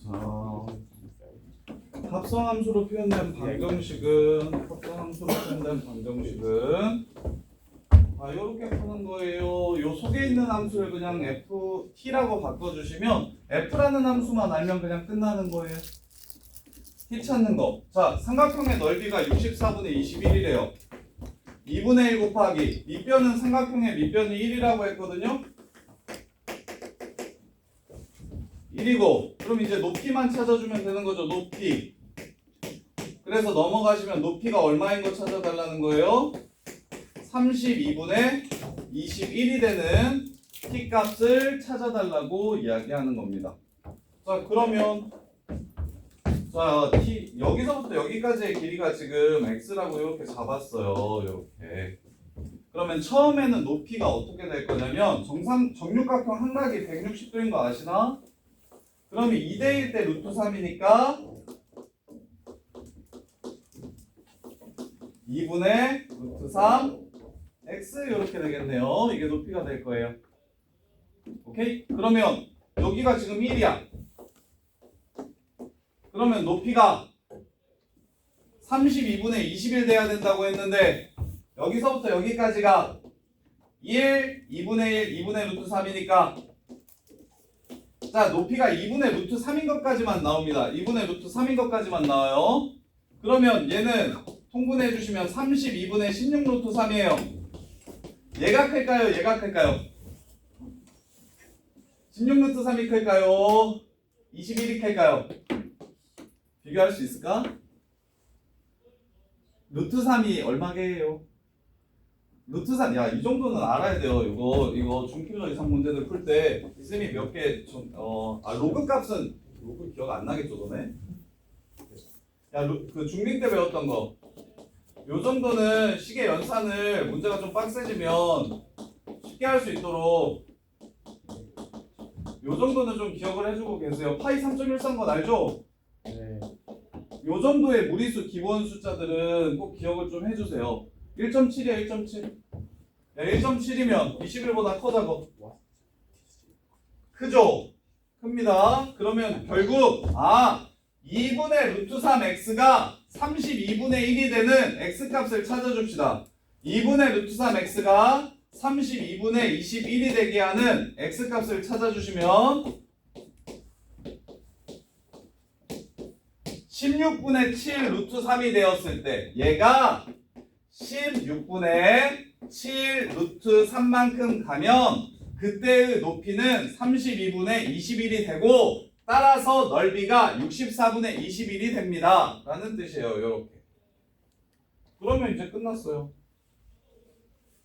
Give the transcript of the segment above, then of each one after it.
자, 합성함수로 표현된 방정식은 이렇게 푸는 거예요. 요 속에 있는 함수를 그냥 ft라고 바꿔주시면 f라는 함수만 알면 그냥 끝나는 거예요. t 찾는 거. 자, 삼각형의 넓이가 64분의 21이래요. 2분의 1 곱하기 밑변은 삼각형의 밑변이 1이라고 했거든요. 1이고 그럼 이제 높이만 찾아주면 되는 거죠. 높이. 그래서 넘어가시면 높이가 얼마인 거 찾아달라는 거예요. 32분의 21이 되는 t 값을 찾아달라고 이야기하는 겁니다. 자, 그러면 자, 여기서부터 여기까지의 길이가 지금 x라고 이렇게 잡았어요. 이렇게. 그러면 처음에는 높이가 어떻게 될 거냐면 정육각형 한각이 160도인 거 아시나? 그러면 2대1 때 루트 3이니까 2분의 루트 3 x 이렇게 되겠네요. 이게 높이가 될 거예요. 오케이? 그러면 여기가 지금 1이야. 그러면 높이가 32분의 21 돼야 된다고 했는데 여기서부터 여기까지가 1, 2분의 1, 2분의 루트 3이니까 자, 높이가 2분의 루트 3인 것까지만 나옵니다. 2분의 루트 3인 것까지만 나와요. 그러면 얘는 통분해 주시면 32분의 16 루트 3이에요. 얘가 클까요? 얘가 클까요? 16 루트 3이 클까요? 21이 클까요? 비교할 수 있을까? 루트 3이 얼마게요? 루트 3, 야, 이 정도는 알아야 돼요. 이거 중킬러 이상 문제들 풀 때 쌤이 몇 개 로그 값은 로그 기억 안 나겠죠, 너네? 야, 그 중딩 때 배웠던 거. 요 정도는 식의 연산을 문제가 좀 빡세지면 쉽게 할 수 있도록 요 정도는 좀 기억을 해주고 계세요. 파이 3.139 알죠? 네. 요 정도의 무리수 기본 숫자들은 꼭 기억을 좀 해주세요. 1.7이야 1.7. 야, 1.7이면 21보다 커 작어? 크죠? 큽니다. 그러면 결국 2분의 루트 3x가 32분의 1이 되는 x값을 찾아줍시다. 2분의 루트 3x가 32분의 21이 되게 하는 x값을 찾아주시면 16분의 7 루트 3이 되었을 때 얘가 16분의 7 루트 3만큼 가면 그때의 높이는 32분의 21이 되고 따라서 넓이가 64분의 21이 됩니다. 라는 뜻이에요. 이렇게. 그러면 이제 끝났어요.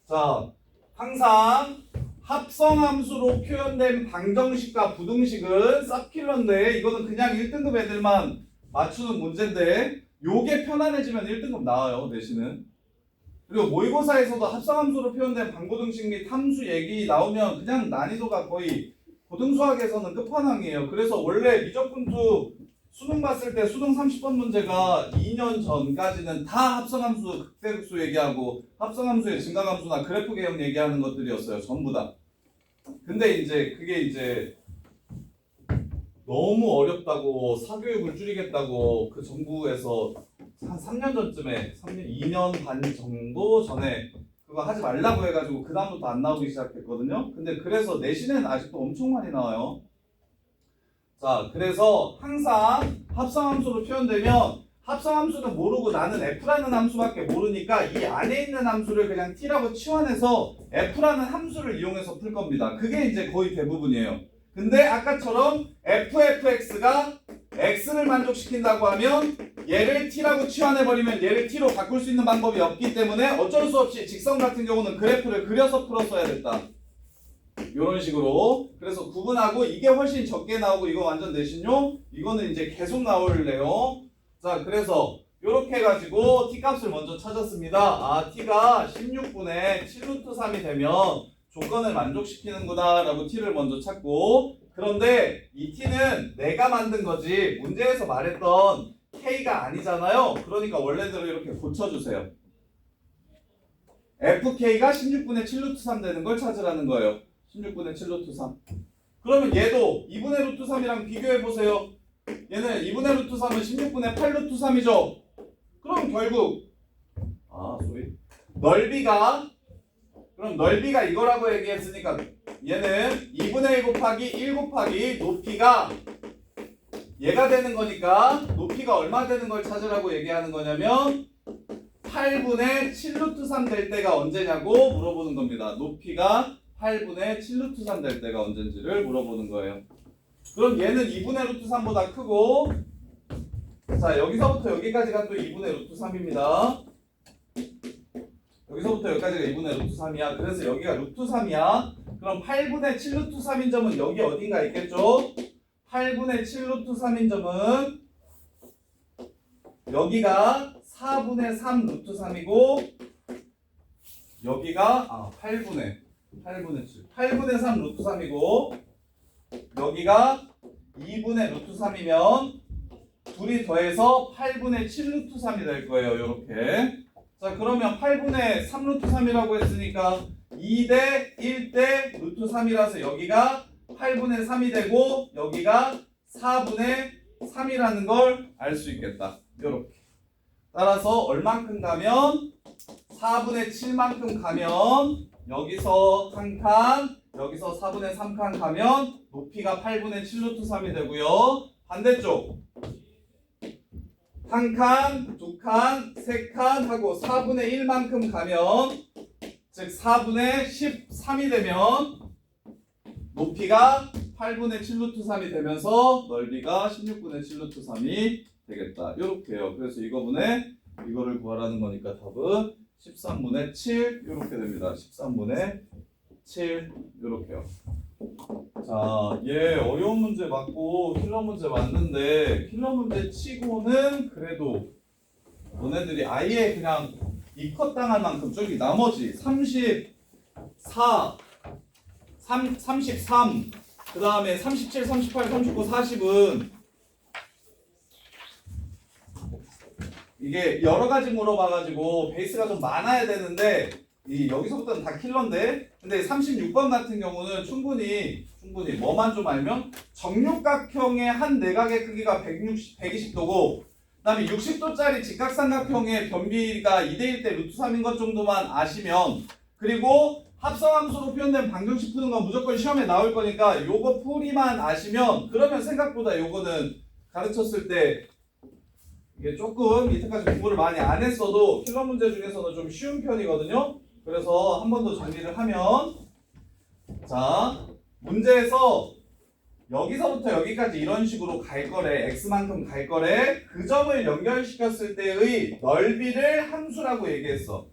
자, 항상 합성함수로 표현된 방정식과 부등식은 쌉킬러인데 이거는 그냥 1등급 애들만 맞추는 문제인데 요게 편안해지면 1등급 나와요. 내신은. 그리고 모의고사에서도 합성함수로 표현된 방고등식 및 함수 얘기 나오면 그냥 난이도가 거의 고등수학에서는 끝판왕이에요. 그래서 원래 미적분투 수능 봤을 때 수능 30번 문제가 2년 전까지는 다 합성함수, 극대극수 얘기하고 합성함수의 증가함수나 그래프 개형 얘기하는 것들이었어요. 전부 다. 근데 이제 그게 이제 너무 어렵다고 사교육을 줄이겠다고 그 정부에서 한 3년 전쯤에 2년 반 정도 전에 그거 하지 말라고 해가지고 그 다음부터 안 나오기 시작했거든요. 근데 그래서 내신에는 아직도 엄청 많이 나와요. 자, 그래서 항상 합성함수로 표현되면 합성함수는 모르고 나는 f라는 함수밖에 모르니까 이 안에 있는 함수를 그냥 t라고 치환해서 f라는 함수를 이용해서 풀 겁니다. 그게 이제 거의 대부분이에요. 근데 아까처럼 fx가 x를 만족시킨다고 하면 얘를 t라고 치환해버리면 얘를 t로 바꿀 수 있는 방법이 없기 때문에 어쩔 수 없이 직선 같은 경우는 그래프를 그려서 풀었어야 됐다. 이런 식으로. 그래서 구분하고 이게 훨씬 적게 나오고 이거 완전 내신용 이거는 이제 계속 나올래요. 자, 그래서 이렇게 해가지고 t 값을 먼저 찾았습니다. t가 16분의 7루트 3이 되면 조건을 만족시키는구나 라고 t를 먼저 찾고, 그런데 이 t는 내가 만든 거지 문제에서 말했던 k가 아니잖아요. 그러니까 원래대로 이렇게 고쳐주세요. fk가 16분의 7루트 3 되는 걸 찾으라는 거예요. 16분의 7루트 3. 그러면 얘도 2분의 루트 3이랑 비교해보세요. 얘는 2분의 루트 3은 16분의 8 루트 3이죠. 그럼 결국 넓이가 이거라고 얘기했으니까 얘는 2분의 1 곱하기 1 곱하기 높이가 얘가 되는 거니까 높이가 얼마 되는 걸 찾으라고 얘기하는 거냐면 8분의 7 루트 3 될 때가 언제냐고 물어보는 겁니다. 높이가 8분의 7 루트 3 될 때가 언젠지를 물어보는 거예요. 그럼 얘는 2분의 루트 3보다 크고, 자 여기서부터 여기까지가 또 2분의 루트 3입니다. 여기서부터 여기까지가 2분의 루트 3이야. 그래서 여기가 루트 3이야. 그럼 8분의 7 루트 3인 점은 여기 어딘가 있겠죠? 8분의 7 루트 3인 점은 여기가 4분의 3 루트 3이고 여기가 8분의 3 루트 3이고 여기가 2분의 루트 3이면 둘이 더해서 8분의 7 루트 3이 될 거예요. 이렇게. 자 그러면 8분의 3 루트 3이라고 했으니까 2대 1대 루트 3이라서 여기가 8분의 3이 되고 여기가 4분의 3이라는 걸 알 수 있겠다. 이렇게. 따라서 얼만큼 가면 4분의 7만큼 가면 여기서 한 칸, 여기서 4분의 3칸 가면 높이가 8분의 7 루트 3이 되고요. 반대쪽 한 칸, 두 칸, 세 칸 하고 4분의 1만큼 가면 즉 4분의 13이 되면 높이가 8분의 7 루트 3이 되면서 넓이가 16분의 7 루트 3이 되겠다. 이렇게요. 그래서 이거를 구하라는 거니까 답은 13분의 7 이렇게 됩니다. 13분의 7 이렇게요. 자, 얘 어려운 문제 맞고 킬러 문제 맞는데 킬러 문제 치고는 그래도 너네들이 아예 그냥 이컷 당할 만큼 저기 나머지 34, 33, 그 다음에 37, 38, 39, 40은 이게 여러 가지 물어봐가지고 베이스가 좀 많아야 되는데 여기서부터는 다 킬러인데 근데 36번 같은 경우는 충분히 뭐만 좀 알면 정육각형의 한 내각의 크기가 120도고 그 다음에 60도짜리 직각삼각형의 변비가 2대1 대 루트 3인 것 정도만 아시면 그리고 합성함수로 표현된 방정식 푸는 건 무조건 시험에 나올 거니까 요거 풀이만 아시면 그러면 생각보다 요거는 가르쳤을 때 이게 조금 이때까지 공부를 많이 안 했어도 킬러 문제 중에서는 좀 쉬운 편이거든요. 그래서 한 번 더 정리를 하면 자 문제에서 여기서부터 여기까지 이런 식으로 갈 거래 x만큼 갈 거래 그 점을 연결시켰을 때의 넓이를 함수라고 얘기했어.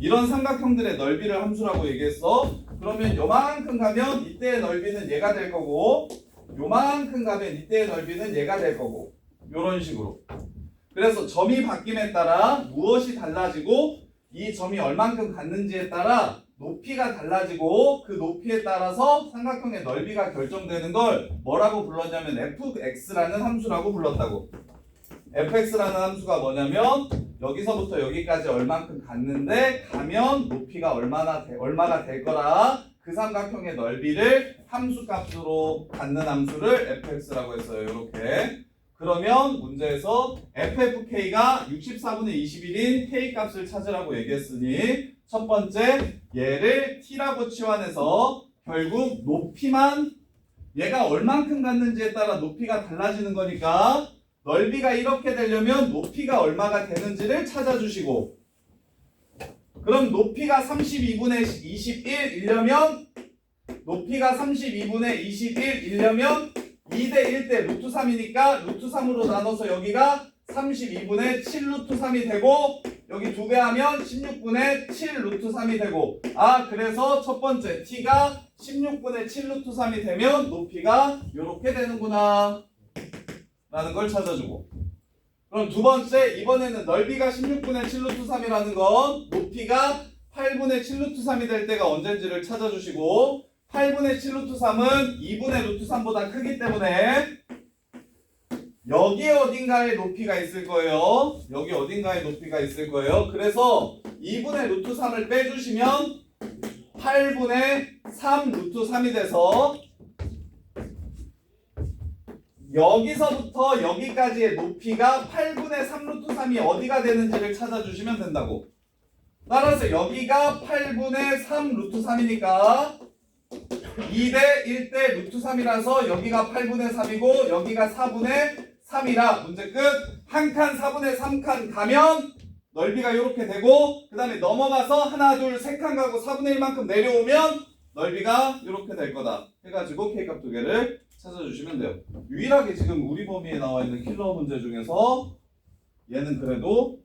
이런 삼각형들의 넓이를 함수라고 얘기했어. 그러면 요만큼 가면 이때의 넓이는 얘가 될 거고 요만큼 가면 이때의 넓이는 얘가 될 거고 요런 식으로. 그래서 점이 바뀜에 따라 무엇이 달라지고 이 점이 얼만큼 갔는지에 따라 높이가 달라지고 그 높이에 따라서 삼각형의 넓이가 결정되는 걸 뭐라고 불렀냐면 fx라는 함수라고 불렀다고. fx라는 함수가 뭐냐면 여기서부터 여기까지 얼만큼 갔는데 가면 높이가 얼마가 될 거라 그 삼각형의 넓이를 함수값으로 갖는 함수를 fx라고 했어요. 이렇게. 그러면 문제에서 ffk가 64분의 21인 k 값을 찾으라고 얘기했으니 첫 번째 얘를 t라고 치환해서 결국 높이만 얘가 얼만큼 갔는지에 따라 높이가 달라지는 거니까 넓이가 이렇게 되려면 높이가 얼마가 되는지를 찾아주시고 그럼 높이가 32분의 21이려면 높이가 32분의 21이려면 2대 1대 루트 3이니까 루트 3으로 나눠서 여기가 32분의 7 루트 3이 되고 여기 2배 하면 16분의 7 루트 3이 되고 그래서 첫 번째 t가 16분의 7 루트 3이 되면 높이가 이렇게 되는구나 라는 걸 찾아주고 그럼 두 번째 이번에는 넓이가 16분의 7 루트 3이라는 건 높이가 8분의 7 루트 3이 될 때가 언젠지를 찾아주시고 8분의 7 루트 3은 2분의 루트 3보다 크기 때문에 여기 어딘가에 높이가 있을 거예요. 여기 어딘가에 높이가 있을 거예요. 그래서 2분의 루트 3을 빼주시면 8분의 3 루트 3이 돼서 여기서부터 여기까지의 높이가 8분의 3 루트 3이 어디가 되는지를 찾아주시면 된다고. 따라서 여기가 8분의 3 루트 3이니까 2대 1대 루트 3이라서 여기가 8분의 3이고 여기가 4분의 3이라 문제 끝. 한 칸 4분의 3칸 가면 넓이가 이렇게 되고 그 다음에 넘어가서 하나 둘 세 칸 가고 4분의 1만큼 내려오면 넓이가 이렇게 될 거다 해가지고 K값 두 개를 찾아주시면 돼요. 유일하게 지금 우리 범위에 나와 있는 킬러 문제 중에서 얘는 그래도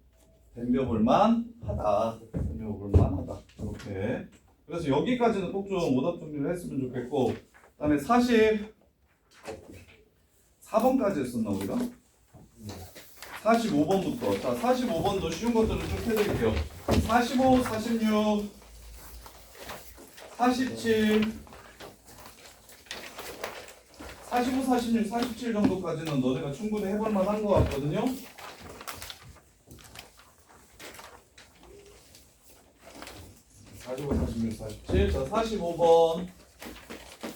덤벼볼만 하다. 덤벼볼만 하다. 이렇게. 그래서 여기까지는 꼭 좀 오답 정리를 했으면 좋겠고 그 다음에 44번까지 했었나 우리가? 45번부터. 자, 45번도 쉬운 것들을 좀 해드릴게요. 45, 46, 47, 45, 46, 47 정도까지는 너네가 충분히 해볼 만한 것 같거든요. 자, 45번.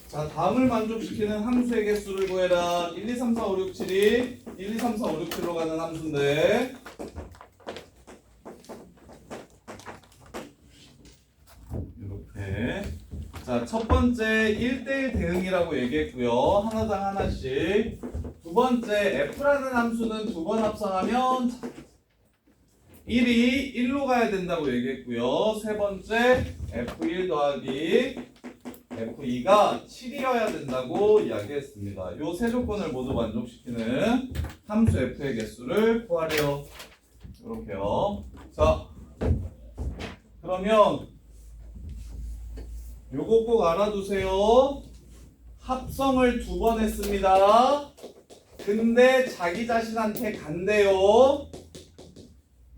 자, 다음을 만족시키는 함수의 개수를 구해라. 1, 2, 3, 4, 5, 6, 7이 1, 2, 3, 4, 5, 6, 7로 가는 함수인데 이렇게. 자, 첫 번째 1대1 대응이라고 얘기했고요. 하나당 하나씩. 두 번째 F라는 함수는 두 번 합성하면 1이 1로 가야 된다고 얘기했고요. 세 번째 F1 더하기 F2가 7이어야 된다고 이야기했습니다. 이 세 조건을 모두 만족시키는 함수 F의 개수를 구하래요. 이렇게요. 자, 그러면 요거 꼭 알아두세요. 합성을 두 번 했습니다. 근데 자기 자신한테 간대요.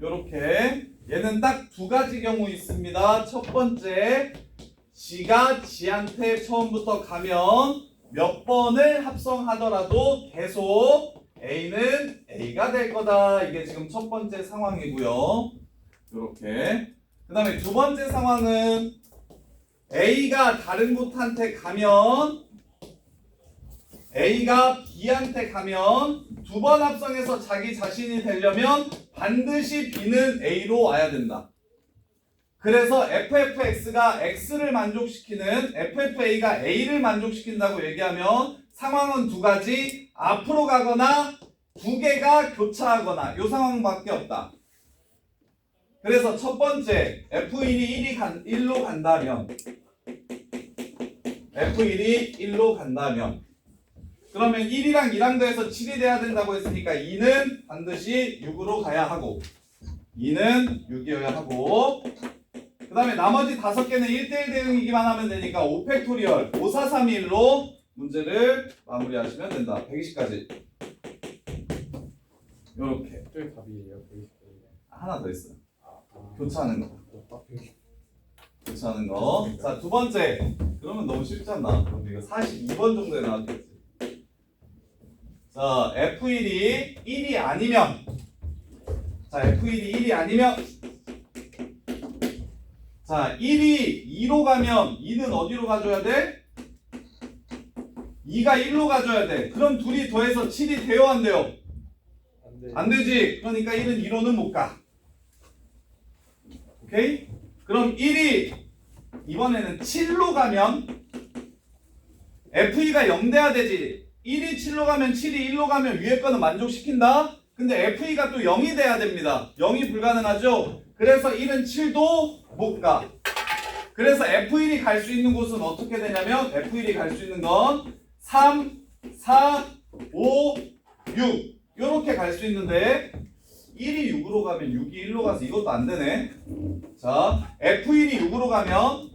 요렇게. 얘는 딱 두 가지 경우 있습니다. 첫 번째, 지가 지한테 처음부터 가면 몇 번을 합성하더라도 계속 A는 A가 될 거다. 이게 지금 첫 번째 상황이고요. 요렇게. 그 다음에 두 번째 상황은 A가 다른 곳한테 가면 A가 B한테 가면 두 번 합성해서 자기 자신이 되려면 반드시 B는 A로 와야 된다. 그래서 FFX가 X를 만족시키는 FFA가 A를 만족시킨다고 얘기하면 상황은 두 가지, 앞으로 가거나 두 개가 교차하거나 이 상황밖에 없다. 그래서 첫 번째 F1이 1로 간다면 F1이 1로 간다면 그러면 1이랑 2랑 더해서 7이 돼야 된다고 했으니까 2는 반드시 6으로 가야 하고 2는 6이어야 하고 그 다음에 나머지 5개는 1대1 대응이기만 하면 되니까 5팩토리얼 5, 4, 3, 1로 문제를 마무리하시면 된다. 120까지 요렇게. 저기 답이에요. 하나 더 있어요. 교차하는 거. 교차하는 거. 자, 두 번째. 그러면 너무 쉽지 않나? 그럼 이거 42번 정도에 나왔겠지. 자, F1이 1이 아니면 자, F1이 1이 아니면 자, 1이 2로 가면 2는 어디로 가줘야 돼? 2가 1로 가줘야 돼. 그럼 둘이 더해서 7이 돼요, 안 돼요? 안 되지. 그러니까 1은 2로는 못 가. 오케이? 그럼 1이 이번에는 7로 가면 F2가 0 돼야 되지. 1이 7로 가면 7이 1로 가면 위에 거는 만족시킨다. 근데 F2가 또 0이 돼야 됩니다. 0이 불가능하죠? 그래서 1은 7도 못 가. 그래서 F1이 갈 수 있는 곳은 어떻게 되냐면 F1이 갈 수 있는 건 3, 4, 5, 6 이렇게 갈 수 있는데 1이 6으로 가면 6이 1로 가서 이것도 안 되네. 자, F1이 6으로 가면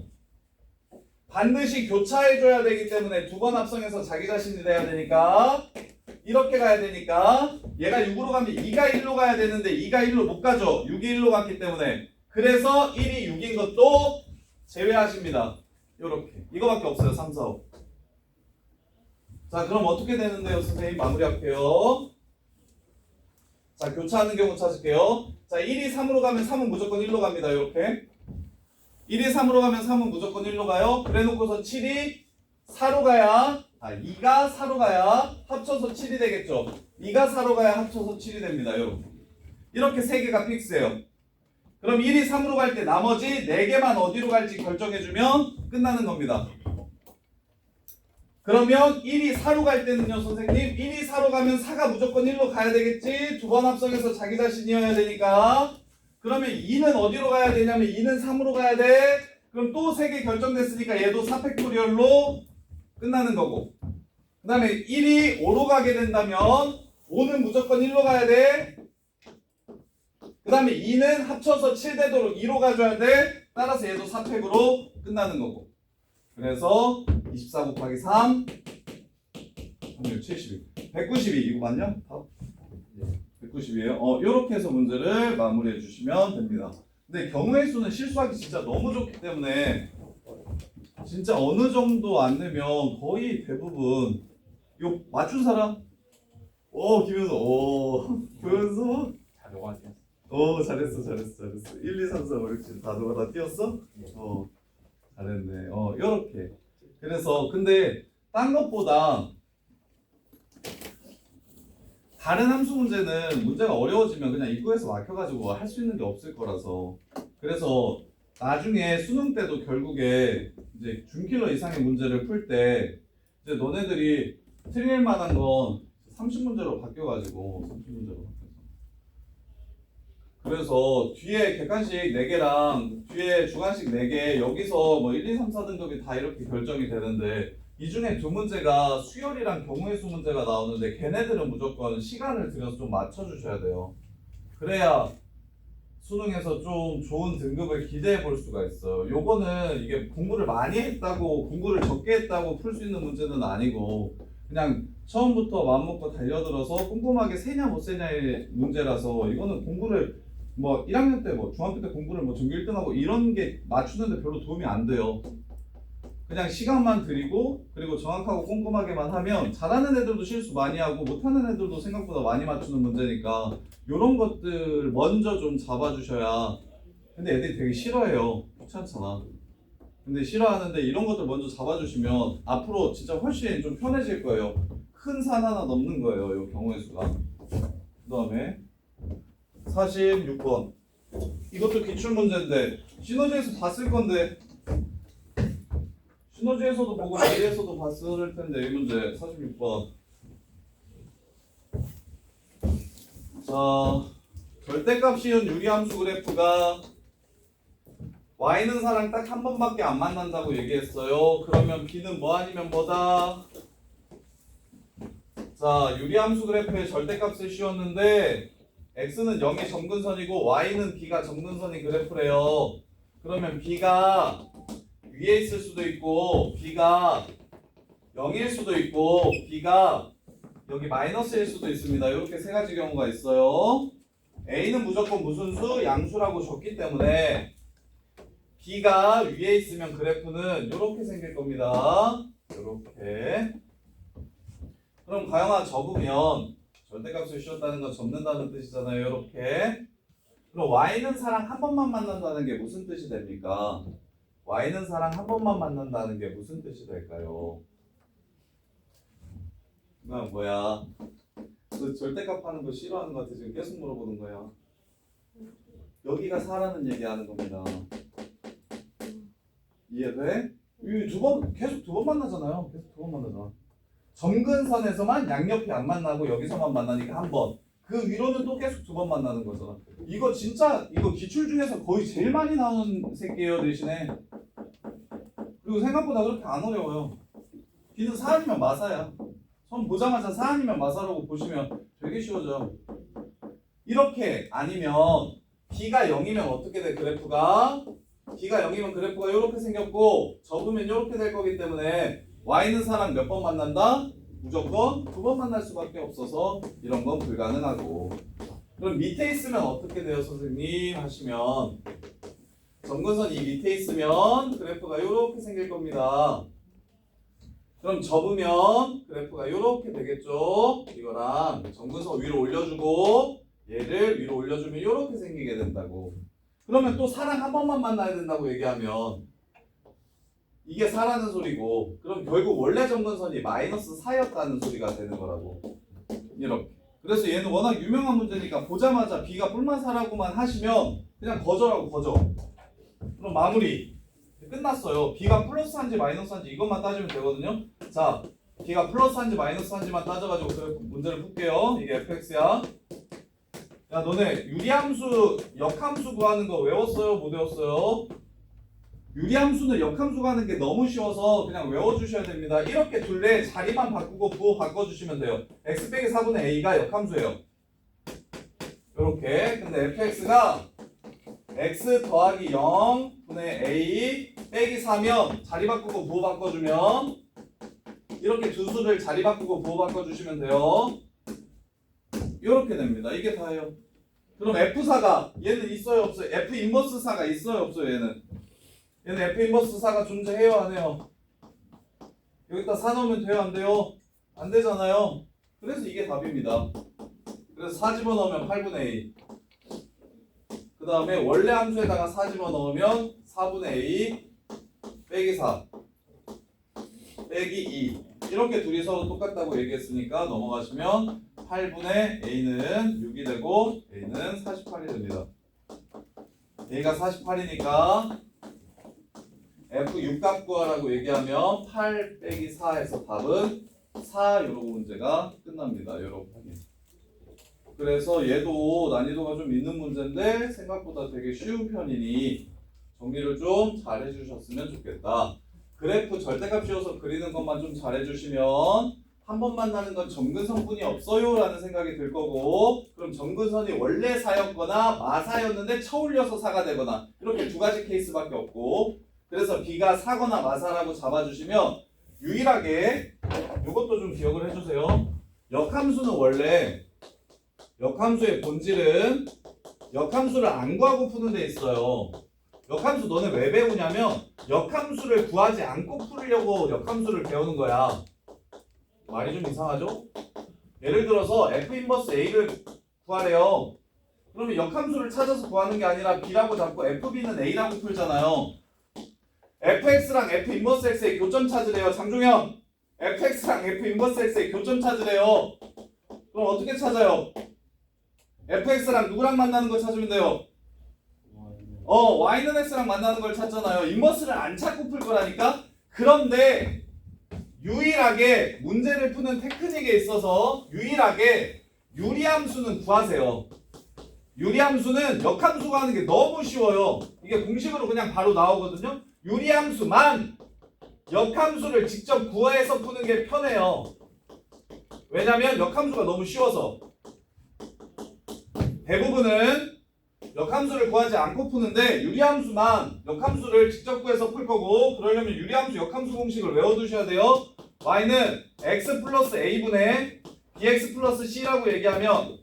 반드시 교차해줘야 되기 때문에 두 번 합성해서 자기 자신이 돼야 되니까 이렇게 가야 되니까 얘가 6으로 가면 2가 1로 가야 되는데 2가 1로 못 가죠. 6이 1로 갔기 때문에. 그래서 1이 6인 것도 제외하십니다. 요렇게. 이거밖에 없어요. 3, 4, 5. 자, 그럼 어떻게 되는데요? 선생님 마무리할게요. 자, 교차하는 경우 찾을게요. 자, 1이 3으로 가면 3은 무조건 1로 갑니다. 이렇게. 1이 3으로 가면 3은 무조건 1로 가요. 그래 놓고서 7이 4로 가야 자, 2가 4로 가야 합쳐서 7이 되겠죠. 2가 4로 가야 합쳐서 7이 됩니다. 여러분. 이렇게 3개가 픽스예요. 그럼 1이 3으로 갈 때 나머지 4개만 어디로 갈지 결정해주면 끝나는 겁니다. 그러면 1이 4로 갈 때는요, 선생님, 1이 4로 가면 4가 무조건 1로 가야 되겠지. 두 번 합성해서 자기 자신이어야 되니까. 그러면 2는 어디로 가야 되냐면 2는 3으로 가야 돼. 그럼 또 3개 결정됐으니까 얘도 4팩토리얼로 끝나는 거고. 그 다음에 1이 5로 가게 된다면 5는 무조건 1로 가야 돼. 그 다음에 2는 합쳐서 7 되도록 2로 가줘야 돼. 따라서 얘도 4팩으로 끝나는 거고. 그래서 24 곱하기 3 72 192 이거 맞냐? 190이에요. 이렇게 해서 문제를 마무리해 주시면 됩니다. 근데 경우의 수는 실수하기 진짜 너무 좋기 때문에 진짜 어느 정도 안 되면 거의 대부분 이거 맞춘 사람? 김현수. 김현수? 다 녹아지겠어. 잘했어. 1, 2, 3, 4, 5, 6, 7 다 너가 다 띄웠어? 잘했네. 요렇게. 그래서 근데 딴 것보다 다른 함수 문제는 문제가 어려워지면 그냥 입구에서 막혀가지고 할 수 있는 게 없을 거라서. 그래서 나중에 수능 때도 결국에 이제 준킬러 이상의 문제를 풀 때 이제 너네들이 틀릴 만한 건 30문제로 바뀌어가지고 30문제로 바뀌어서. 그래서 뒤에 객관식 4개랑 뒤에 주관식 4개 여기서 뭐 1, 2, 3, 4등급이 다 이렇게 결정이 되는데 이 중에 두 문제가 수열이랑 경우의 수 문제가 나오는데 걔네들은 무조건 시간을 들여서 좀 맞춰주셔야 돼요. 그래야 수능에서 좀 좋은 등급을 기대해 볼 수가 있어요. 요거는 이게 공부를 많이 했다고 공부를 적게 했다고 풀 수 있는 문제는 아니고 그냥 처음부터 마음먹고 달려들어서 꼼꼼하게 세냐 못 세냐의 문제라서 이거는 공부를 뭐 1학년 때 뭐 중학교 때 공부를 뭐 전교 1등하고 이런 게 맞추는데 별로 도움이 안 돼요. 그냥 시간만 들이고 그리고 정확하고 꼼꼼하게만 하면 잘하는 애들도 실수 많이 하고 못하는 애들도 생각보다 많이 맞추는 문제니까 이런 것들 먼저 좀 잡아주셔야. 근데 애들이 되게 싫어해요. 귀찮잖아. 근데 싫어하는데 이런 것들 먼저 잡아주시면 앞으로 진짜 훨씬 좀 편해질 거예요. 큰 산 하나 넘는 거예요. 이 경우의 수가. 그 다음에 46번. 이것도 기출문제인데 시너지에서 다 쓸 건데 시너지에서도 보고 미래에서도 봤을 텐데 이 문제 46번. 자, 절대값 씌운 유리함수 그래프가 y는 사랑 딱 한 번밖에 안 만난다고 얘기했어요. 그러면 b는 뭐 아니면 뭐다? 자, 유리함수 그래프의 절대값을 씌웠는데 x는 0의 점근선이고 y는 b가 점근선인 그래프래요. 그러면 b가 위에 있을 수도 있고 b가 0일 수도 있고 b가 여기 마이너스일 수도 있습니다. 이렇게 세 가지 경우가 있어요. a는 무조건 무슨 수? 양수라고 줬기 때문에 b가 위에 있으면 그래프는 이렇게 생길 겁니다. 이렇게. 그럼 가영아 접으면 절대값을 씌웠다는 건 접는다는 뜻이잖아요. 이렇게. 그럼 y는 사랑 한 번만 만난다는 게 무슨 뜻이 됩니까? y는 사랑 한 번만 만난다는 게 무슨 뜻이 될까요? 그건 뭐야? 너 절대값 하는 거 싫어하는 거 같아. 지금 계속 물어보는 거야. 여기가 4라는 얘기하는 겁니다. 이해돼? 계속 두 번 만나잖아요. 계속 두 번 만나잖아. 점근선에서만 양옆이 안 만나고 여기서만 만나니까 한 번. 그 위로는 또 계속 두 번 만나는 거잖아. 이거 진짜 이거 기출 중에서 거의 제일 많이 나오는 새끼예요. 대신에. 그리고 생각보다 그렇게 안 어려워요. B는 4 아니면 마사야. 처음 보자마자 4 아니면 마사라고 보시면 되게 쉬워져. 이렇게 아니면 B가 0이면 어떻게 돼? 그래프가 B가 0이면 그래프가 이렇게 생겼고 접으면 이렇게 될 거기 때문에 Y는 사람 몇 번 만난다? 무조건 두 번 만날 수밖에 없어서 이런 건 불가능하고. 그럼 밑에 있으면 어떻게 돼요 선생님? 하시면 점근선이 밑에 있으면 그래프가 이렇게 생길 겁니다. 그럼 접으면 그래프가 이렇게 되겠죠. 이거랑 점근선 위로 올려주고 얘를 위로 올려주면 이렇게 생기게 된다고. 그러면 또 사랑 한 번만 만나야 된다고 얘기하면 이게 4라는 소리고 그럼 결국 원래 점근선이 마이너스 4였다는 소리가 되는 거라고. 이렇게. 그래서 얘는 워낙 유명한 문제니까 보자마자 b가 뿔만 4라고만 하시면 그냥 거절하고 거절. 그럼 마무리. 끝났어요. b가 플러스한지 마이너스한지 이것만 따지면 되거든요. 자, b가 플러스한지 마이너스한지만 따져가지고 그 문제를 풀게요. 이게 fx야. 야, 너네 유리함수, 역함수 구하는 거 외웠어요? 못 외웠어요? 유리함수는 역함수 구하는 게 너무 쉬워서 그냥 외워주셔야 됩니다. 이렇게 둘레 자리만 바꾸고 부호 바꿔주시면 돼요. x 빼기 4분의 a가 역함수예요. 이렇게. 근데 fx가 x 더하기 0분의 a 빼기 4면 자리 바꾸고 부호 바꿔주면 이렇게 두 수를 자리 바꾸고 부호 바꿔주시면 돼요. 이렇게 됩니다. 이게 다예요. 그럼 F4가 얘는 있어요 없어요? F 인버스 4가 있어요 없어요? 얘는 F 인버스 4가 존재해요 안 해요? 여기다 4 넣으면 돼요 안 돼요? 안 되잖아요. 그래서 이게 답입니다. 그래서 4 집어넣으면 8분의 a. 그 다음에 원래 함수에다가 4 집어넣으면 4분의 a 빼기 4 빼기 2 이렇게 둘이 서로 똑같다고 얘기했으니까 넘어가시면 8분의 a는 6이 되고 a는 48이 됩니다. a가 48이니까 f 6값 구하라고 얘기하면 8 빼기 4에서 답은 4 이러고 문제가 끝납니다. 여러분. 그래서 얘도 난이도가 좀 있는 문제인데 생각보다 되게 쉬운 편이니 정리를 좀 잘 해주셨으면 좋겠다. 그래프 절대값 씌워서 그리는 것만 좀 잘해주시면 한 번 만나는 건 점근선분이 없어요 라는 생각이 들 거고 그럼 점근선이 원래 4였거나 마사였는데 쳐올려서 4가 되거나 이렇게 두 가지 케이스밖에 없고 그래서 b가 4거나 마사라고 잡아주시면 유일하게 이것도 좀 기억을 해주세요. 역함수는 원래 역함수의 본질은 역함수를 안 구하고 푸는 데 있어요. 역함수 너네 왜 배우냐면 역함수를 구하지 않고 풀려고 역함수를 배우는 거야. 말이 좀 이상하죠? 예를 들어서 f 인버스 a를 구하래요. 그러면 역함수를 찾아서 구하는 게 아니라 b라고 잡고 fb는 a라고 풀잖아요. fx랑 f 인버스 x의 교점 찾으래요. 장종현 fx랑 f 인버스 x의 교점 찾으래요. 그럼 어떻게 찾아요? fx랑 누구랑 만나는 거 찾으면 돼요? y는 x랑 만나는 걸 찾잖아요. 인버스를 안 찾고 풀 거라니까? 그런데 유일하게 문제를 푸는 테크닉에 있어서 유일하게 유리함수는 구하세요. 유리함수는 역함수가 하는 게 너무 쉬워요. 이게 공식으로 그냥 바로 나오거든요. 유리함수만 역함수를 직접 구해서 푸는 게 편해요. 왜냐면 역함수가 너무 쉬워서. 대부분은 역함수를 구하지 않고 푸는데 유리함수만 역함수를 직접 구해서 풀 거고 그러려면 유리함수 역함수 공식을 외워두셔야 돼요. y는 x 플러스 a분의 bx 플러스 c라고 얘기하면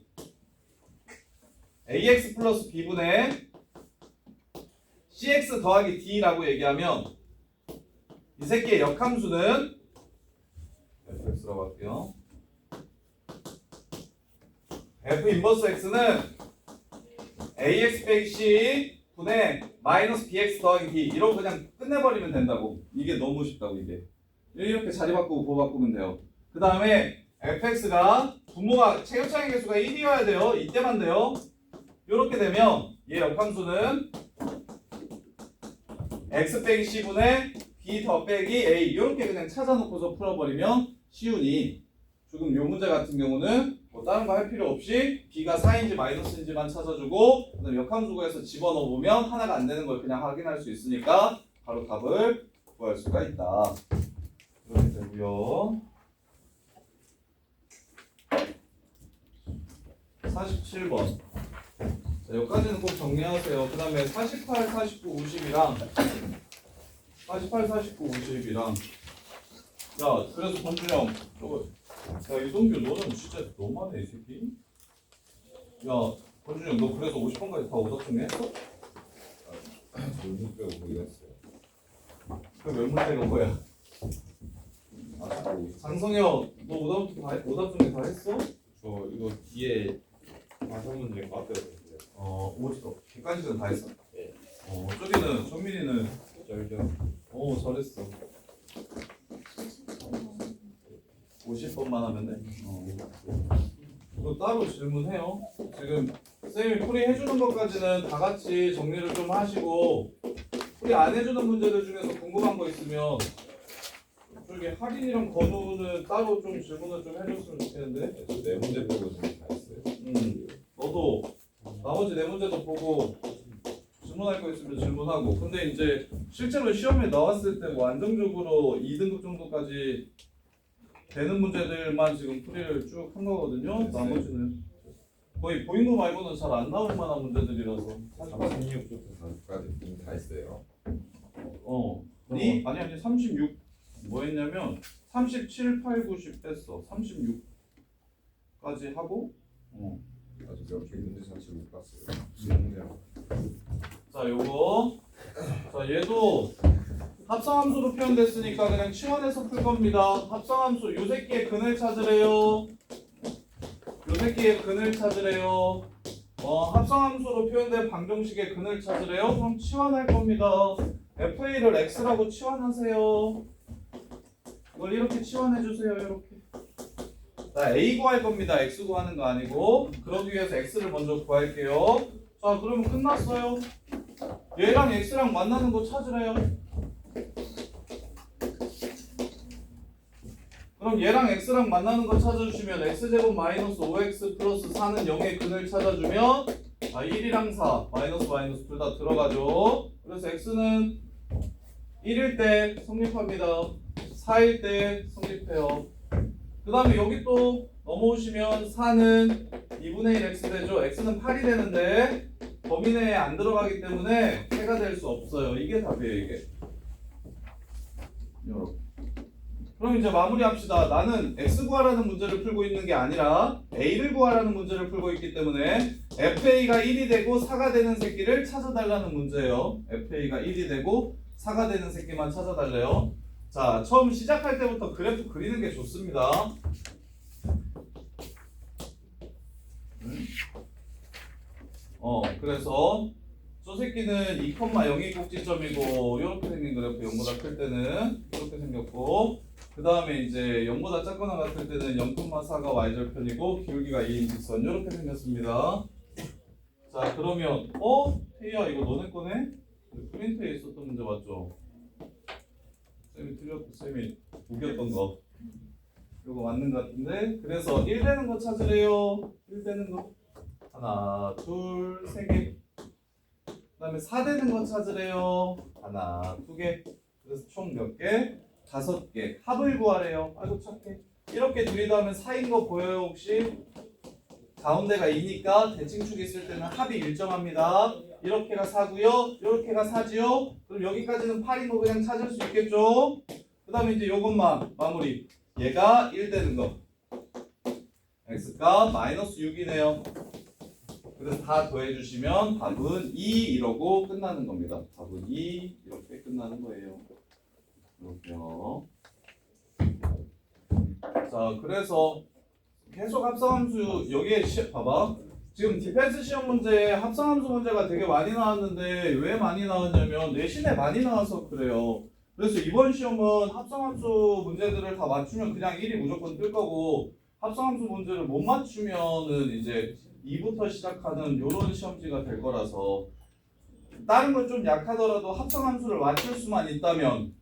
ax 플러스 b분의 cx 더하기 d라고 얘기하면 이 새끼의 역함수는 fx라고 할게요. f 인버스 x는 ax 빼기 c 분의 마이너스 bx 더하기 d 이러고 그냥 끝내버리면 된다고. 이게 너무 쉽다고. 이게 이렇게 자리 바꾸고 부호 바꾸면 돼요. 그 다음에 fx가 분모가 최고차의 개수가 1이어야 돼요. 이때만 돼요. 이렇게 되면 얘 역함수는 x 빼기 c분의 b 더 빼기 a 이렇게 그냥 찾아놓고서 풀어버리면 쉬우니 지금 요 문제 같은 경우는 뭐 다른 거 할 필요 없이 b가 4인지 마이너스인지만 찾아주고 그다음 역함수 구해서 집어넣어보면 하나가 안 되는 걸 그냥 확인할 수 있으니까 바로 답을 구할 수가 있다. 이렇게 되고요. 47번. 자, 여기까지는 꼭 정리하세요. 그 다음에 48, 49, 50이랑 48, 49, 50이랑 야, 그래서 권준영 저거 야, 이동규 너는 진짜 너무하네 이 새끼. 야, 권준영 너 그래서 50번까지 다 오답 정리했어? 물문 빼고 거기 갔어요. 그럼 몇 문제가 뭐야? 장성혁 너 오답 정리 다 했어? 저 이거 뒤에 다섯 문제 까빼었는데. 50개. 객관식은 다 했어? 네. 저기는 정민이는 쩔죠. 잘했어. 이거 따로 질문해요. 지금 쌤이 풀이 해주는 것까지는 다 같이 정리를 좀 하시고 풀이 안 해주는 문제들 중에서 궁금한 거 있으면 저기 할인이랑 건우는 따로 좀 질문을 좀 해줬으면 좋겠는데. 네 문제 보고 지금 다 했어요. 너도 나머지 네 문제도 보고 질문할 거 있으면 질문하고. 근데 이제 실제로 시험에 나왔을 때 뭐 안정적으로 2등급 정도까지 되는 문제들만 지금 풀이를 쭉 한 거거든요. 나머지는 거의 보인 거 말고는 잘 안 나올 만한 문제들이라서. 36부터 4까지 이미 다 했어요. 아니 36 뭐 했냐면 37, 8, 9, 10 뺐어. 36까지 하고 아직 몇 개 문제 자체 못 봤어요. 문제랑 자 요거 자 얘도 합성함수로 표현됐으니까 그냥 치환해서 풀 겁니다. 합성함수 요 새끼의 근을 찾으래요. 요 새끼의 근을 찾으래요. 합성함수로 표현된 방정식의 근을 찾으래요. 그럼 치환할 겁니다. FA를 X라고 치환하세요. 이걸 이렇게 치환해주세요. 이렇게. 자, A 구할 겁니다. X 구하는 거 아니고. 그러기 위해서 X를 먼저 구할게요. 자, 그러면 끝났어요. 얘랑 X랑 만나는 거 찾으래요. 그럼 얘랑 X랑 만나는 거 찾아주시면 X제곱 마이너스 5X 플러스 4는 0의 근을 찾아주면 1이랑 4 마이너스 둘 다 들어가죠. 그래서 X는 1일 때 성립합니다. 4일 때 성립해요. 그 다음에 여기 또 넘어오시면 4는 2분의 1 X 되죠. X는 8이 되는데 범위 내에 안 들어가기 때문에 해가 될 수 없어요. 이게 답이에요. 이게. 요렇게. 그럼 이제 마무리합시다. 나는 X 구하라는 문제를 풀고 있는 게 아니라 A를 구하라는 문제를 풀고 있기 때문에 FA가 1이 되고 4가 되는 새끼를 찾아달라는 문제예요. FA가 1이 되고 4가 되는 새끼만 찾아달래요. 자, 처음 시작할 때부터 그래프 그리는 게 좋습니다. 그래서 저 새끼는 2,0이 꼭지점이고 이렇게 생긴 그래프 0보다 클 때는 이렇게 생겼고 그 다음에 이제 0보다 작거나 같을 때는 0,4가 y절편이고 기울기가 2인 직선 이렇게 생겼습니다. 자, 그러면 태희야 이거 너네 거네? 프린트에 있었던 문제 맞죠? 쌤이 틀렸고 쌤이 우겼던 거 이거 맞는 것 같은데 그래서 1 되는 거 찾으래요. 1 되는 거 하나 둘 세 개 그 다음에 4 되는 거 찾으래요. 하나 두 개 그래서 총 몇 개? 5개 합을 구하래요. 아이고 착해. 이렇게 둘이 더하면 4인 거 보여요 혹시? 가운데가 2니까 대칭축이 있을 때는 합이 일정합니다. 이렇게가 4고요. 이렇게가 4지요. 그럼 여기까지는 8인 거 그냥 찾을 수 있겠죠? 그 다음에 이제 요것만 마무리. 얘가 1 되는 거. x가 마이너스 6이네요. 그래서 다 더해주시면 답은 2 이러고 끝나는 겁니다. 답은 2 이렇게 끝나는 거예요. 이렇게요. 자, 그래서 계속 합성함수 여기에 봐봐. 지금 디펜스 시험 문제에 합성함수 문제가 되게 많이 나왔는데 왜 많이 나왔냐면 내신에 많이 나와서 그래요. 그래서 이번 시험은 합성함수 문제들을 다 맞추면 그냥 1이 무조건 뜰 거고 합성함수 문제를 못 맞추면은 이제 2부터 시작하는 요런 시험지가 될 거라서 다른 건 좀 약하더라도 합성함수를 맞출 수만 있다면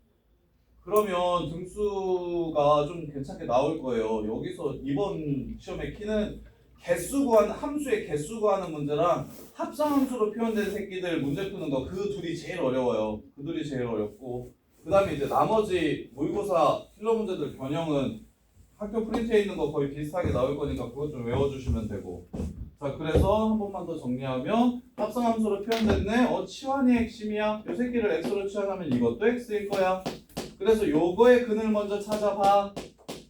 그러면 등수가 좀 괜찮게 나올 거예요. 여기서 이번 시험의 키는 개수 구하는 함수의 개수 구하는 문제랑 합성함수로 표현된 새끼들 문제 푸는 거 그 둘이 제일 어려워요. 그 둘이 제일 어렵고 그 다음에 이제 나머지 모의고사 필러 문제들 변형은 학교 프린트에 있는 거 거의 비슷하게 나올 거니까 그것 좀 외워주시면 되고 자 그래서 한 번만 더 정리하면 합성함수로 표현됐네. 치환이 핵심이야. 요 새끼를 x로 치환하면 이것도 x일 거야. 그래서 요거의 근을 먼저 찾아봐.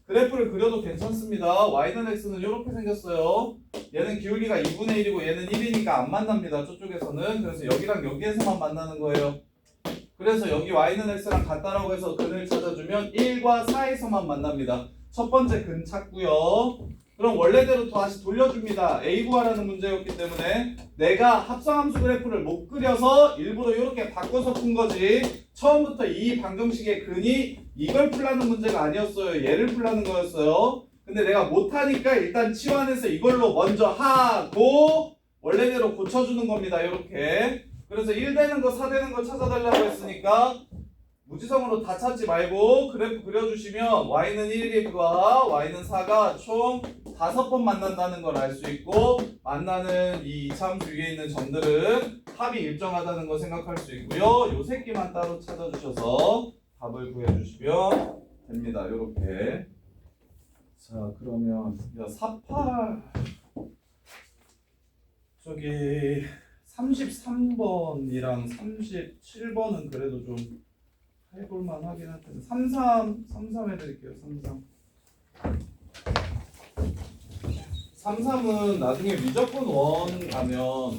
그래프를 그려도 괜찮습니다. y는 x는 이렇게 생겼어요. 얘는 기울기가 2분의 1이고 얘는 1이니까 안 만납니다. 저쪽에서는. 그래서 여기랑 여기에서만 만나는 거예요. 그래서 여기 y는 x랑 같다라고 해서 근을 찾아주면 1과 4에서만 만납니다. 첫 번째 근 찾고요. 그럼 원래대로 다시 돌려줍니다. A 구하라는 문제였기 때문에 내가 합성함수 그래프를 못 그려서 일부러 이렇게 바꿔서 푼 거지. 처음부터 이 방정식의 근이 이걸 풀라는 문제가 아니었어요. 얘를 풀라는 거였어요. 근데 내가 못하니까 일단 치환해서 이걸로 먼저 하고 원래대로 고쳐주는 겁니다. 이렇게. 그래서 1 되는 거 4 되는 거 찾아달라고 했으니까 무지성으로 다 찾지 말고 그래프 그려주시면 y는 1과 y는 4가 총 5번 만난다는 걸 알 수 있고 만나는 이 이차함수 위에 있는 점들은 합이 일정하다는 걸 생각할 수 있고요. 요 새끼만 따로 찾아주셔서 답을 구해주시면 됩니다. 요렇게. 자 그러면 야 48 저기 33번이랑 37번은 그래도 좀 해볼만 하긴 할 텐데 33 해드릴게요. 33은 나중에 미적분 원 가면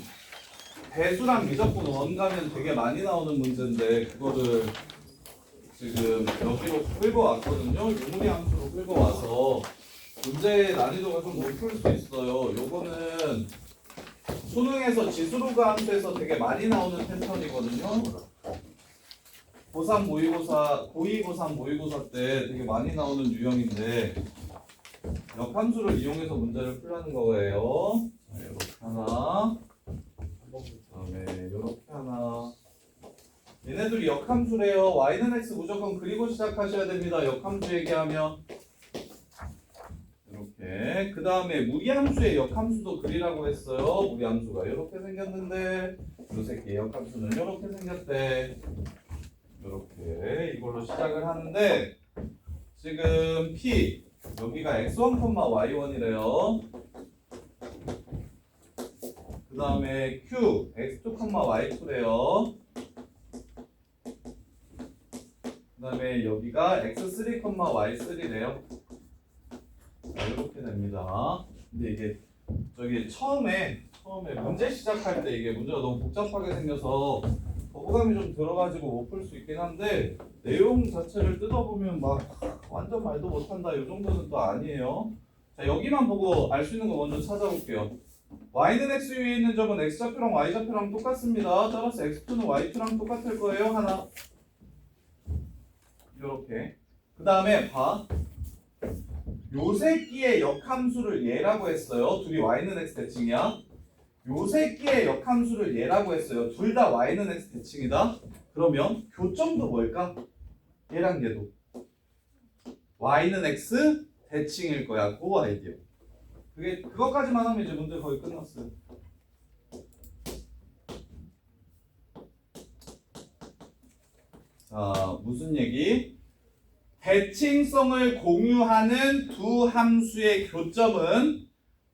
배수랑 미적분 원 가면 되게 많이 나오는 문제인데 그거를 지금 여기로 끌고 왔거든요. 유무리 함수로 끌고 와서 문제의 난이도가 좀 높을 수 있어요. 요거는 수능에서 지수로가 함수에서 되게 많이 나오는 패턴이거든요. 고3 모의고사, 고2, 고3 모의고사 때 되게 많이 나오는 유형인데 역함수를 이용해서 문제를 풀라는 거예요. 자, 이렇게 하나, 그다음에 이렇게 하나. 얘네들이 역함수래요. y는 x 무조건 그리고 시작하셔야 됩니다. 역함수 얘기하면 이렇게. 그 다음에 무리함수의 역함수도 그리라고 했어요. 무리함수가 이렇게 생겼는데 요 새끼 역함수는 이렇게 생겼대. 이렇게 이걸로 시작을 하는데 지금 P 여기가 x1, y1이래요. 그 다음에 Q x2, y2래요. 그 다음에 여기가 x3, y3래요. 이렇게 됩니다. 근데 이게 저기 처음에 문제 시작할 때 이게 문제가 너무 복잡하게 생겨서 거부감이 좀 들어가지고 못 풀 수 있긴 한데 내용 자체를 뜯어보면 막 완전 말도 못한다 이 정도는 또 아니에요. 자 여기만 보고 알 수 있는 거 먼저 찾아볼게요. y는 x 위에 있는 점은 x좌표랑 y좌표랑 똑같습니다. 따라서 x2는 y2랑 똑같을 거예요. 하나 이렇게. 그 다음에 봐. 요 새끼의 역함수를 얘라고 했어요. 둘이 y는 x 대칭이야. 요 새끼의 역함수를 얘라고 했어요. 둘 다 y는 x 대칭이다. 그러면 교점도 뭘까? 얘랑 얘도 y는 x 대칭일 거야. 그 아이디어. 그것까지만 하면 이제 문제 거의 끝났어요. 자, 무슨 얘기? 대칭성을 공유하는 두 함수의 교점은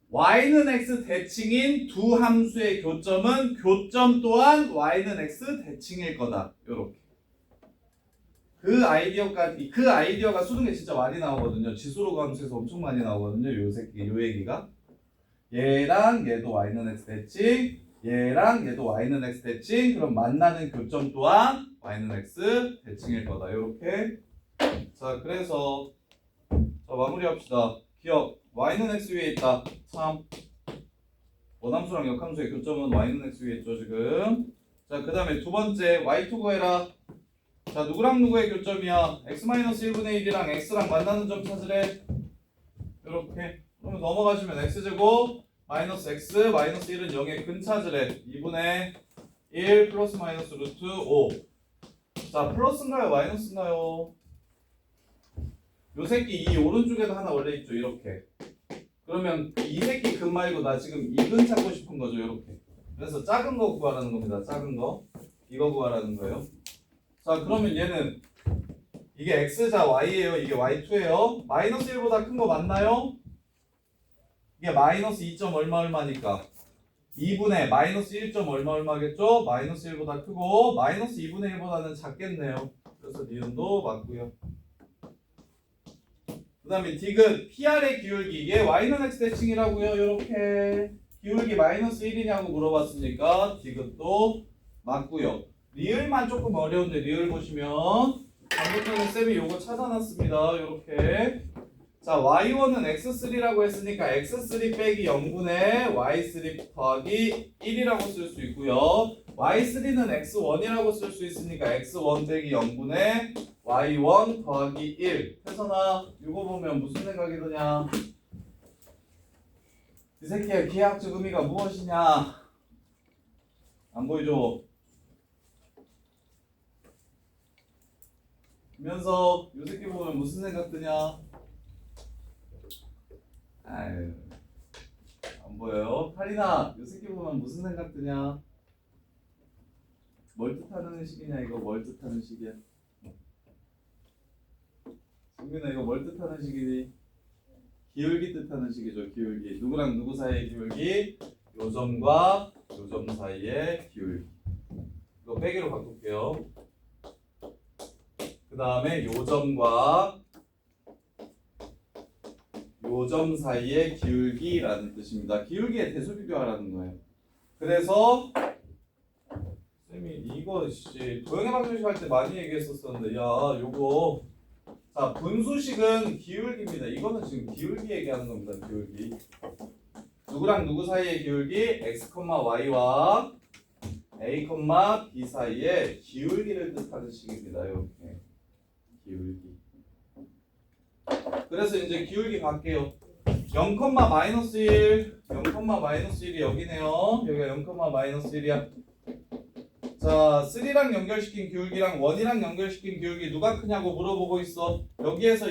y는 x 대칭인 두 함수의 교점은 교점 또한 y는 x 대칭일 거다. 요렇게. 그 아이디어가 수능에 진짜 많이 나오거든요. 지수로그 함수에서 엄청 많이 나오거든요. 요 얘기가. 얘랑 얘도 y는 x 대칭, 얘랑 얘도 y는 x 대칭. 그럼 만나는 교점 또한 y는 x 대칭일 거다. 요렇게. 자, 그래서 자, 마무리합시다. 기억. y는 x 위에 있다. 3. 원함수랑 역함수의 교점은 y는 x 위에 있죠, 지금. 자, 그 다음에 두 번째 y2 구해라. 자, 누구랑 누구의 교점이야? x-1분의 1이랑 x랑 만나는 점 찾으래. 이렇게. 그러면 넘어가시면 x제곱 마이너스 x 마이너스 1은 0의 근 찾으래. 2분의 1 플러스 마이너스 루트 5. 자, 플러스인가요? 마이너스인가요? 요 새끼 이 오른쪽에도 하나 원래 있죠. 이렇게. 그러면 이 새끼 근 말고 나 지금 이 근 찾고 싶은 거죠. 이렇게. 그래서 작은 거 구하라는 겁니다. 작은 거. 이거 구하라는 거예요. 자, 그러면 얘는 이게 x자 y예요. 이게 y2예요. 마이너스 1보다 큰 거 맞나요? 이게 마이너스 2점 얼마니까 2분의 마이너스 1점 얼마겠죠? 마이너스 1보다 크고 마이너스 2분의 1보다는 작겠네요. 그래서 니은도 맞고요. 그 다음에 디귿 PR의 기울기 얘 y는 x 대칭이라고요. 이렇게 기울기 마이너스 1이냐고 물어봤으니까 디귿도 맞고요. 리을만 조금 어려운데 리을 보시면 방금 전에 쌤이 요거 찾아놨습니다. 이렇게 자 y1은 x3라고 했으니까 x3 빼기 0분의 y3 더하기 1이라고 쓸 수 있고요. y3는 x1이라고 쓸 수 있으니까 x1 빼기 0분의 y1 더하기 1. 태선아, 이거 보면 무슨 생각이 드냐? 이 새끼의 기하학적 의미가 무엇이냐? 안 보이죠? 김현석, 이 새끼 보면 무슨 생각 드냐? 아유, 안 보여요? 카리나, 이 새끼 보면 무슨 생각 드냐? 뭘 뜻하는 식이냐? 이거 뭘 뜻하는 식이야? 승민아, 이거 뭘 뜻하는 식이니? 기울기 뜻하는 식이죠. 기울기. 누구랑 누구 사이의 기울기? 요점과 요점 사이의 기울기. 이거 빼기로 바꿀게요. 그 다음에 요점과 요점 사이의 기울기라는 뜻입니다. 기울기의 대소 비교하라는 거예요. 그래서 쌤이 이거 도형의 방정식 할 때 많이 얘기했었었는데, 야 요거 자 분수식은 기울기입니다. 이거는 지금 기울기 얘기하는 겁니다. 기울기. 누구랑 누구 사이의 기울기? x, y와 a, b 사이의 기울기를 뜻하는 식입니다. 이렇게 기울기. 그래서 이제 기울기 갈게요. 0, -1 0,-1이 여기네요. 여기가 0,-1이야. 자, 3랑 연결시킨 기울기랑 1이랑 연결시킨 기울기 누가 크냐고 물어보고 있어. 여기에서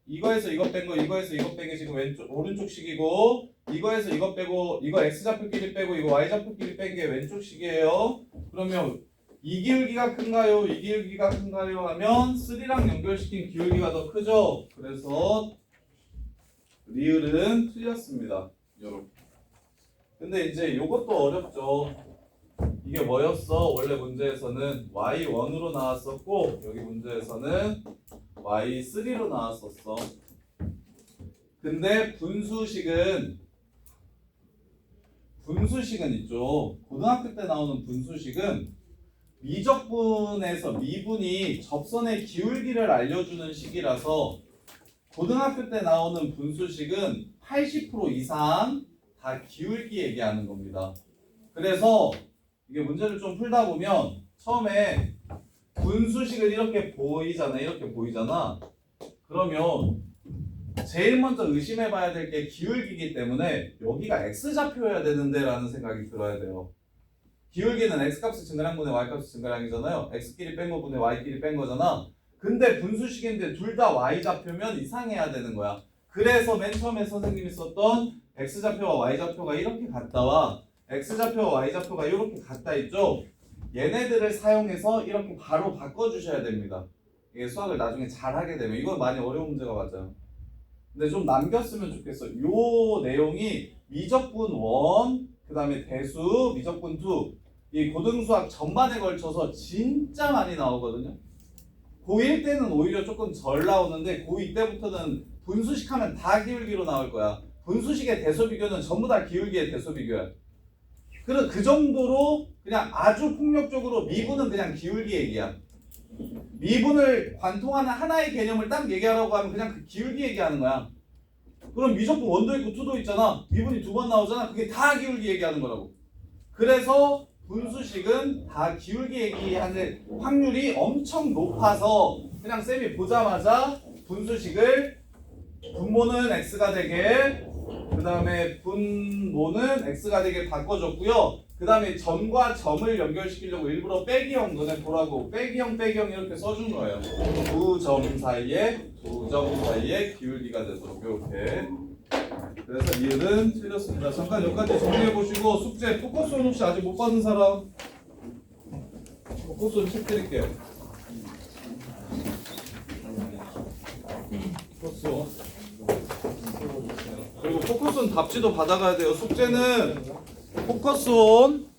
이거에서 이거 뺀 거, 이거에서 이거 뺀 게 지금 오른쪽 식이고, 이거에서 이거 빼고, 이거 x좌표끼리 빼고, 이거 y좌표끼리 뺀 게 왼쪽 식이에요. 그러면 이 기울기가 큰가요? 이 기울기가 큰가요? 하면 3랑 연결시킨 기울기가 더 크죠? 그래서 리을은 틀렸습니다. 요렇게. 근데 이제 요것도 어렵죠. 이게 뭐였어? 원래 문제에서는 y1으로 나왔었고 여기 문제에서는 y3로 나왔었어. 근데 분수식은 있죠. 고등학교 때 나오는 분수식은 미적분에서 미분이 접선의 기울기를 알려주는 식이라서 고등학교 때 나오는 분수식은 80% 이상 다 기울기 얘기하는 겁니다. 그래서 이게 문제를 좀 풀다 보면 처음에 분수식을 이렇게 보이잖아. 그러면 제일 먼저 의심해 봐야 될 게 기울기이기 때문에 여기가 x좌표여야 되는데 라는 생각이 들어야 돼요. 기울기는 x값이 증가량 분의 y값이 증가량이잖아요. x끼리 뺀 거 분의 y끼리 뺀 거잖아. 근데 분수식인데 둘 다 y좌표면 이상해야 되는 거야. 그래서 맨 처음에 선생님이 썼던 x좌표와 y좌표가 이렇게 같다와 x좌표와 y좌표가 이렇게 같다 있죠? 얘네들을 사용해서 이렇게 바로 바꿔주셔야 됩니다. 이게 수학을 나중에 잘하게 되면 이건 많이 어려운 문제가 맞아요. 근데 좀 남겼으면 좋겠어. 요 내용이 미적분 1, 그 다음에 대수, 미적분 2, 이 고등수학 전반에 걸쳐서 진짜 많이 나오거든요. 고1 때는 오히려 조금 덜 나오는데 고2 때부터는 분수식 하면 다 기울기로 나올 거야. 분수식의 대소 비교는 전부 다 기울기의 대소 비교야. 그 정도로 그냥 아주 폭력적으로 미분은 그냥 기울기 얘기야. 미분을 관통하는 하나의 개념을 딱 얘기하라고 하면 그냥 그 기울기 얘기하는 거야. 그럼 미적분 1도 있고 2도 있잖아. 미분이 2번 나오잖아. 그게 다 기울기 얘기하는 거라고. 그래서 분수식은 다 기울기 얘기하는 확률이 엄청 높아서 그냥 쌤이 보자마자 분수식을 분모는 x가 되게, 그 다음에 분모는 x가 되게 바꿔줬고요. 그 다음에 점과 점을 연결시키려고 일부러 빼기형 너네 보라고 빼기형 이렇게 써준 거예요. 두 점 사이에 기울기가 되도록 이렇게. 그래서 이을은 틀렸습니다. 잠깐 여기까지 정리해보시고 숙제 포커스온 혹시 아직 못 받은 사람? 포커스온 책 드릴게요. 포커스온. 그리고 포커스온 답지도 받아가야 돼요. 숙제는 포커스온